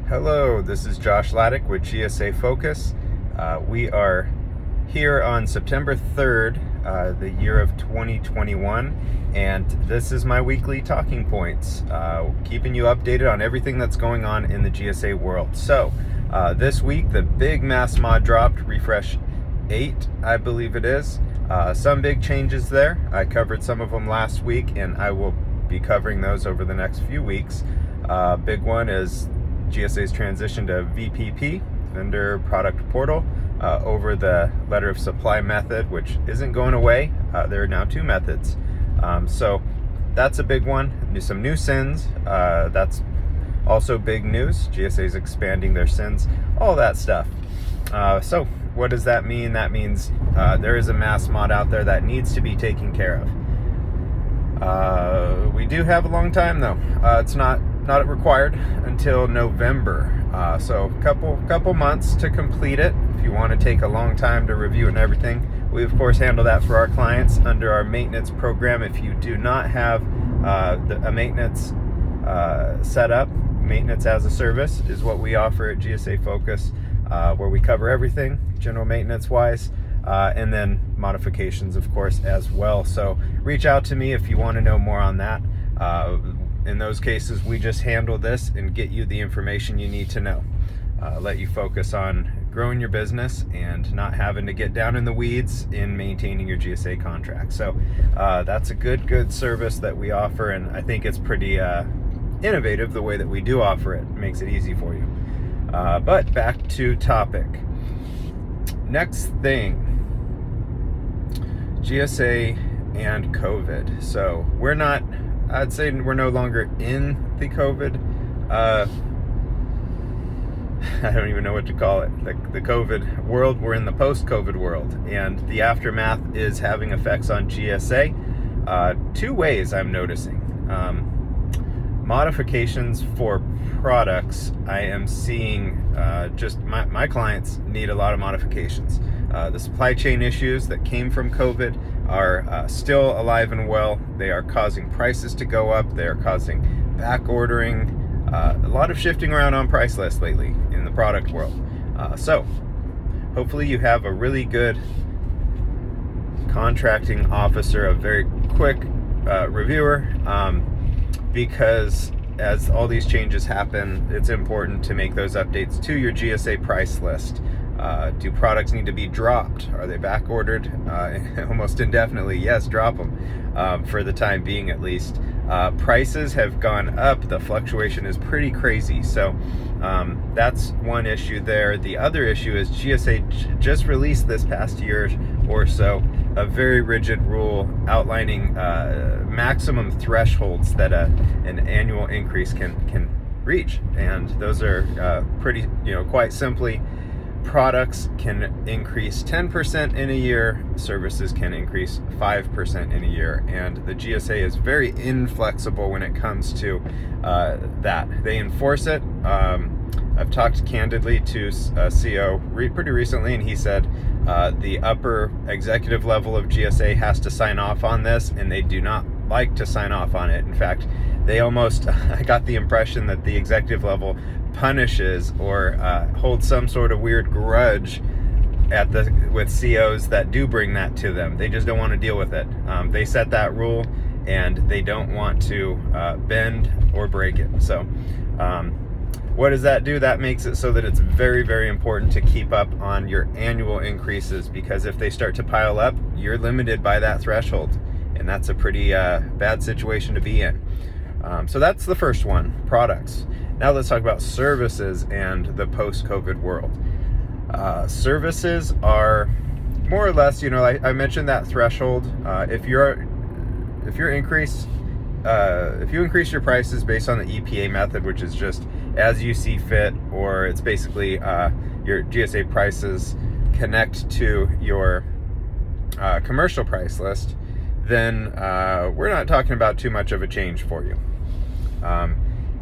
Hello, this is Josh Laddick with GSA Focus. We are here on September 3rd, the year of 2021, and this is my weekly talking points, keeping you updated on everything that's going on in the GSA world. So, this week, the big mass mod dropped, refresh 8, I believe it is. Some big changes there. I covered some of them last week, and I will be covering those over the next few weeks. Big one is GSA's transition to VPP, Vendor Product Portal, over the letter of supply method, which isn't going away. There are now 2 methods. So that's a big one. Some new SINs, that's also big news. GSA is expanding their SINs, all that stuff. So what does that mean? That means there is a mass mod out there that needs to be taken care of. We do have a long time though. It's not required until November, so couple months to complete it. If you want to take a long time to review and everything, we of course handle that for our clients under our maintenance program. If you do not have a maintenance set up, maintenance as a service is what we offer at GSA Focus, where we cover everything general maintenance wise, and then modifications of course as well. So reach out to me if you want to know more on that. In those cases, we just handle this and get you the information you need to know. Let you focus on growing your business and not having to get down in the weeds in maintaining your GSA contract. So that's a good service that we offer, and I think it's pretty innovative the way that we do offer it. It makes it easy for you. But back to topic. Next thing, GSA and COVID. So I'd say we're no longer in the COVID. I don't even know what to call it. The COVID world. We're in the post-COVID world, and the aftermath is having effects on GSA. 2 ways I'm noticing. Modifications for products. I am seeing just my clients need a lot of modifications. The supply chain issues that came from COVID are still alive and well. They are causing prices to go up. They are causing back ordering, a lot of shifting around on price lists lately in the product world. So hopefully you have a really good contracting officer, a very quick reviewer, because as all these changes happen, it's important to make those updates to your GSA price list. Do products need to be dropped? Are they back ordered? Almost indefinitely, yes, drop them, for the time being at least. Prices have gone up. The fluctuation is pretty crazy. So that's one issue there. The other issue is GSA just released this past year or so a very rigid rule outlining maximum thresholds that an annual increase can reach. And those are pretty, quite simply, products can increase 10% in a year, services can increase 5% in a year, and the GSA is very inflexible when it comes to that. They enforce it. I've talked candidly to a CO pretty recently, and he said the upper executive level of GSA has to sign off on this, and they do not like to sign off on it. In fact, they almost, I got the impression that the executive level punishes or holds some sort of weird grudge with COs that do bring that to them. They just don't want to deal with it. They set that rule, and they don't want to bend or break it. So what does that do? That makes it so that it's very, very important to keep up on your annual increases, because if they start to pile up, you're limited by that threshold, and that's a pretty bad situation to be in. So that's the first one, products. Now let's talk about services and the post-COVID world. Services are more or less, I mentioned that threshold. If you increase your prices based on the EPA method, which is just as you see fit, or it's basically your GSA prices connect to your commercial price list, then we're not talking about too much of a change for you.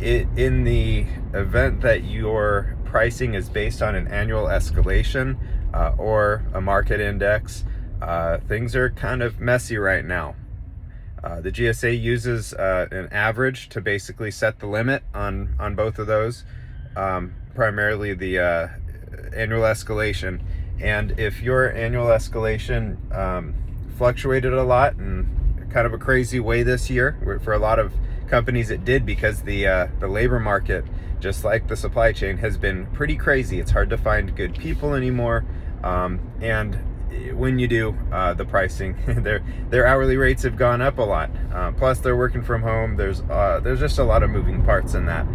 In the event that your pricing is based on an annual escalation or a market index, things are kind of messy right now. The GSA uses an average to basically set the limit on both of those. primarily the annual escalation. And if your annual escalation fluctuated a lot in kind of a crazy way this year, for a lot of companies it did, because the labor market, just like the supply chain, has been pretty crazy. It's hard to find good people anymore, and when you do, the pricing, their hourly rates have gone up a lot. Plus they're working from home. There's just a lot of moving parts in that.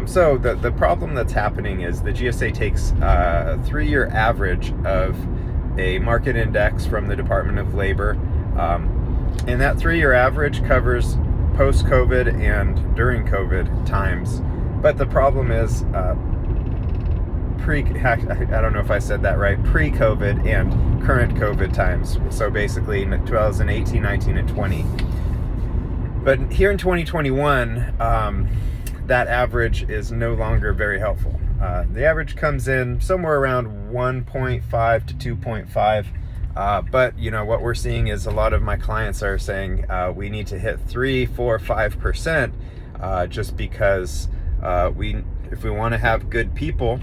So the problem that's happening is the GSA takes a 3-year average of a market index from the Department of Labor, and that 3-year average covers post-COVID and during COVID times. But the problem is I don't know if I said that right, pre-COVID and current COVID times. So basically 2018, 19, and 20. But here in 2021, that average is no longer very helpful. The average comes in somewhere around 1.5 to 2.5. But you know what we're seeing is a lot of my clients are saying we need to hit 3, 4, 5%, just because if we want to have good people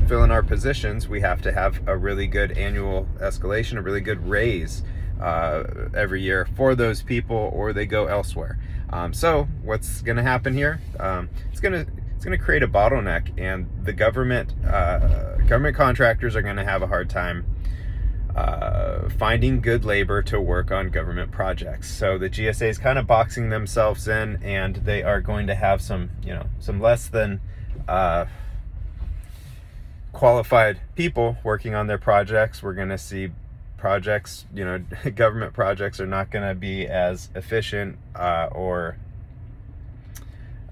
fill in our positions, we have to have a really good annual escalation, a really good raise every year for those people, or they go elsewhere. So what's going to happen here? It's going to create a bottleneck, and the government contractors are going to have a hard time finding good labor to work on government projects. So the GSA is kind of boxing themselves in, and they are going to have some less than qualified people working on their projects. We're going to see projects, government projects are not going to be as efficient, or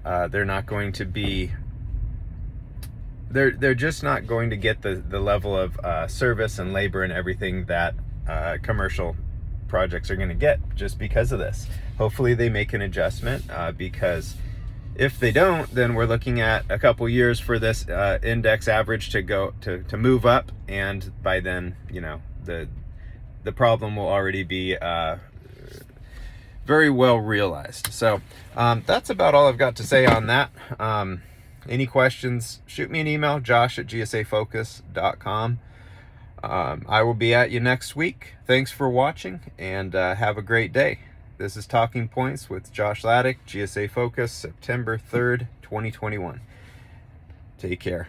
they're not going to be, they're just not going to get the level of service and labor and everything that commercial projects are going to get, just because of this. Hopefully they make an adjustment, because if they don't, then we're looking at a couple years for this index average to move up, and by then, the problem will already be very well realized. So that's about all I've got to say on that. Any questions, shoot me an email, josh@gsafocus.com. I will be at you next week. Thanks for watching, and have a great day. This is Talking Points with Josh Laddick, GSA Focus, September 3rd, 2021. Take care.